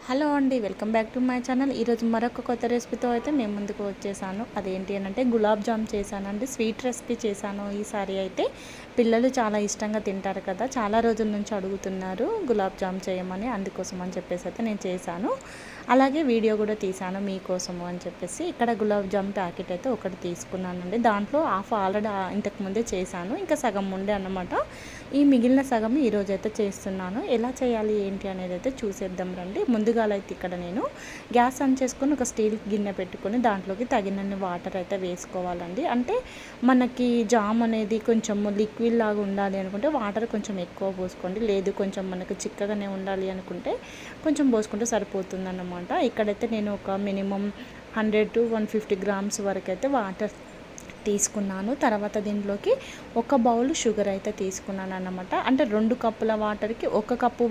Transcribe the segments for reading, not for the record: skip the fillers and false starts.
Hello అండి, welcome back to my channel. ఈరోజు మరొక కొత్త రెసిపీతో అయితే మేము ముందుకు వచ్చేసాను. అదేంటి అని అంటే గులాబ్ జామ్ చేశానండి. స్వీట్ రెసిపీ చేశాను ఈసారి అయితే. పిల్లలు చాలా ఇష్టంగా తింటారు కదా, చాలా రోజుల నుంచి అడుగుతున్నారు గులాబ్ జామ్ చేయమని. అందుకోసం అని చెప్పేసి అయితే నేను చేశాను. అలాగే వీడియో కూడా తీశాను మీకోసము అని చెప్పేసి. ఇక్కడ గులాబ్ జామ్ ప్యాకెట్ అయితే ఒకటి తీసుకున్నానండి. దాంట్లో హాఫ్ ఆల్రెడీ ఇంతకుముందే చేశాను, ఇంకా సగం ఉండే అన్నమాట. ఈ మిగిలిన సగం ఈరోజు అయితే చేస్తున్నాను. ఎలా చేయాలి ఏంటి అనేది అయితే చూసేద్దాం రండి. ముందుగా అయితే ఇక్కడ నేను గ్యాస్ ఆన్ చేసుకొని ఒక స్టీల్ గిన్నె పెట్టుకొని దాంట్లోకి తగినన్ని వాటర్ అయితే వేసుకోవాలండి. అంటే మనకి జామ్ అనేది కొంచెం లిక్విడ్ లాగా ఉండాలి అనుకుంటే వాటర్ కొంచెం ఎక్కువ పోసుకోండి. లేదు కొంచెం మనకు చిక్కగానే ఉండాలి అనుకుంటే కొంచెం పోసుకుంటే సరిపోతుంది అన్నమాట. ఇక్కడైతే నేను ఒక మినిమం 100 to 150 గ్రామ్స్ వరకు అయితే వాటర్ తీసుకున్నాను. తర్వాత దీంట్లోకి ఒక బౌల్ షుగర్ అయితే తీసుకున్నాను అన్నమాట. అంటే 2 కప్పుల వాటర్కి 1 కప్పు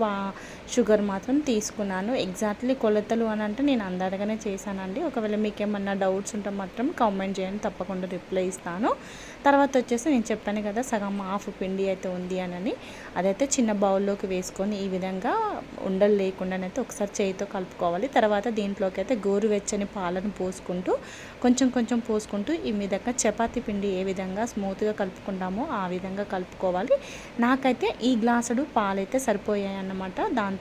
షుగర్ మాత్రం తీసుకున్నాను. ఎగ్జాక్ట్లీ కొలతలు అని అంటే నేను అందరిగానే చేశానండి. ఒకవేళ మీకు ఏమన్నా డౌట్స్ ఉంటే మాత్రం కామెంట్ చేయండి, తప్పకుండా రిప్లై ఇస్తాను. తర్వాత వచ్చేసి నేను చెప్పాను కదా సగం హాఫ్ పిండి అయితే ఉంది అని, అదైతే చిన్న బౌల్లోకి వేసుకొని ఈ విధంగా ఉండలు లేకుండానైతే ఒకసారి చేయితో కలుపుకోవాలి. తర్వాత దీంట్లోకి అయితే గోరువెచ్చని పాలను పోసుకుంటూ కొంచెం కొంచెం పోసుకుంటూ ఈ విధంగా చపాతీ పిండి ఏ విధంగా స్మూత్గా కలుపుకుంటామో ఆ విధంగా కలుపుకోవాలి. నాకైతే ఈ గ్లాసుడు పాలు అయితే సరిపోయాయి అన్నమాట. దాంతో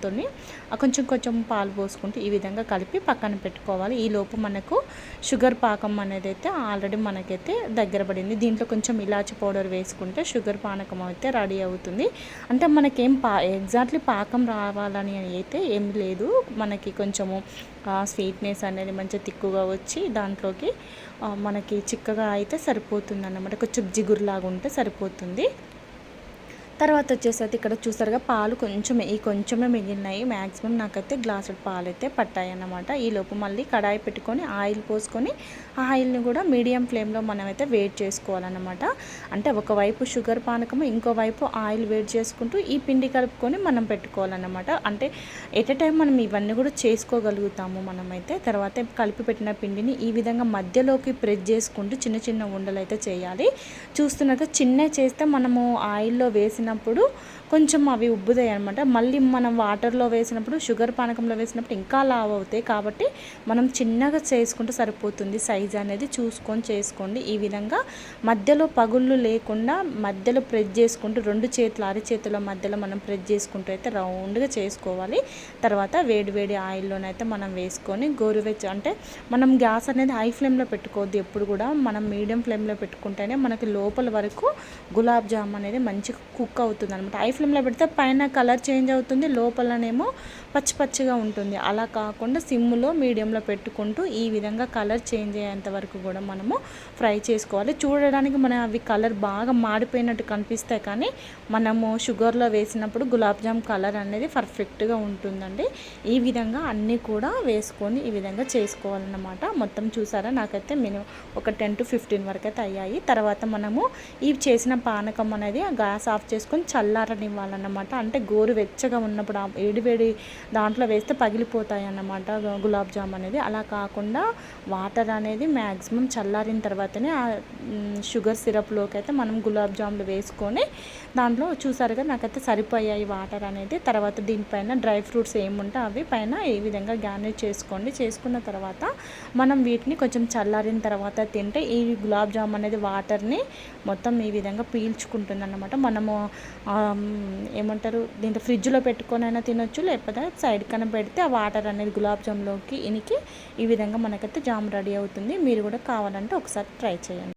కొంచెం కొంచెం పాలు పోసుకుంటూ ఈ విధంగా కలిపి పక్కన పెట్టుకోవాలి. ఈ లోపు మనకు షుగర్ పాకం అనేది అయితే ఆల్రెడీ మనకైతే దగ్గర పడింది. దీంట్లో కొంచెం ఇలాచి పౌడర్ వేసుకుంటే షుగర్ పానకం అయితే రెడీ అవుతుంది. అంటే మనకేం ఎగ్జాక్ట్లీ పాకం రావాలని అయితే ఏం లేదు. మనకి కొంచెము స్వీట్నెస్ అనేది మంచిగా తిక్కుగా వచ్చి దాంట్లోకి మనకి చిక్కగా అయితే సరిపోతుంది అన్నమాట. కొంచెం జిగురులాగా ఉంటే సరిపోతుంది. తర్వాత వచ్చేసి ఇక్కడ చూసారుగా పాలు కొంచెమే మిగిలినాయి. మ్యాక్సిమం నాకైతే గ్లాసుడు పాలు అయితే పట్టాయి అన్నమాట. ఈలోపు మళ్ళీ కడాయి పెట్టుకొని ఆయిల్ పోసుకొని ఆ ఆయిల్ని కూడా మీడియం ఫ్లేమ్లో మనమైతే వేడి చేసుకోవాలన్నమాట. అంటే ఒకవైపు షుగర్ పానకము, ఇంకోవైపు ఆయిల్ వేడి చేసుకుంటూ ఈ పిండి కలుపుకొని మనం పెట్టుకోవాలన్నమాట. అంటే ఎట్ ఎ టైం మనం ఇవన్నీ కూడా చేసుకోగలుగుతాము మనమైతే. తర్వాత కలిపి పెట్టిన పిండిని ఈ విధంగా మధ్యలోకి ప్రెస్ చేసుకుంటూ చిన్న చిన్న ఉండలు అయితే చేయాలి. చూస్తున్నట్టు చిన్న చేస్తే మనము ఆయిల్లో వేసిన కొంచెం అవి ఉబ్బుతాయి అనమాట. మళ్ళీ మనం వాటర్లో వేసినప్పుడు షుగర్ పానకంలో వేసినప్పుడు ఇంకా లావ్ అవుతాయి. కాబట్టి మనం చిన్నగా చేసుకుంటే సరిపోతుంది. సైజ్ అనేది చూసుకొని చేసుకోండి. ఈ విధంగా మధ్యలో పగుళ్ళు లేకుండా మధ్యలో ప్రెస్ చేసుకుంటూ అరిచేతుల మధ్యలో మనం ప్రెస్ చేసుకుంటూ అయితే రౌండ్గా చేసుకోవాలి. తర్వాత వేడి ఆయిల్లోనైతే మనం వేసుకొని అంటే మనం గ్యాస్ అనేది హై ఫ్లేమ్లో పెట్టుకోవద్దు. ఎప్పుడు కూడా మనం మీడియం ఫ్లేమ్లో పెట్టుకుంటేనే మనకి లోపల వరకు గులాబ్ జామ్ అనేది మంచిగా కుక్ అవుతుంది అనమాట. హై ఫ్లేమ్లో పెడితే పైన కలర్ చేంజ్ అవుతుంది, లోపలనేమో పచ్చిగా ఉంటుంది. అలా కాకుండా సిమ్లో మీడియంలో పెట్టుకుంటూ ఈ విధంగా కలర్ చేంజ్ అయ్యేంత వరకు కూడా మనము ఫ్రై చేసుకోవాలి. చూడడానికి అవి కలర్ బాగా మాడిపోయినట్టు కనిపిస్తాయి, కానీ మనము షుగర్లో వేసినప్పుడు గులాబ్ జామ్ కలర్ అనేది పర్ఫెక్ట్గా ఉంటుందండి. ఈ విధంగా అన్నీ కూడా వేసుకొని ఈ విధంగా చేసుకోవాలన్నమాట. మొత్తం చూసారా, నాకైతే ఒక 10 to 15 వరకు అయితే అయ్యాయి. తర్వాత మనము ఈ చేసిన పానకం అనేది గ్యాస్ ఆఫ్ చేసుకొని చల్లారనివ్వాలన్నమాట. అంటే గోరు వెచ్చగా ఉన్నప్పుడు వేడి దాంట్లో వేస్తే పగిలిపోతాయి అన్నమాట గులాబ్ జామ్ అనేది. అలా కాకుండా వాటర్ అనేది మ్యాక్సిమం చల్లారిన తర్వాతనే ఆ షుగర్ సిరప్లోకి అయితే మనం గులాబ్ జాములు వేసుకొని దాంట్లో చూసారుగా నాకైతే సరిపోయాయి వాటర్ అనేది. తర్వాత దీనిపైన డ్రై ఫ్రూట్స్ ఏముంటే అవి పైన ఈ విధంగా గార్నిష్ చేసుకోండి. చేసుకున్న తర్వాత మనం వీటిని కొంచెం చల్లారిన తర్వాత తింటే ఈ గులాబ్ జామ్ అనేది వాటర్ని మొత్తం ఈ విధంగా పీల్చుకుంటుంది అన్నమాట. మనము ఏమంటారు దీంట్లో ఫ్రిడ్జ్లో పెట్టుకొని అయినా తినొచ్చు, లేకపోతే సైడ్ కన్నా పెడితే ఆ వాటర్ అనేది గులాబ్ జామ్లోకి ఇనికి ఈ విధంగా మనకైతే జామ్ రెడీ అవుతుంది. మీరు కూడా కావాలంటే ఒకసారి ట్రై చేయండి.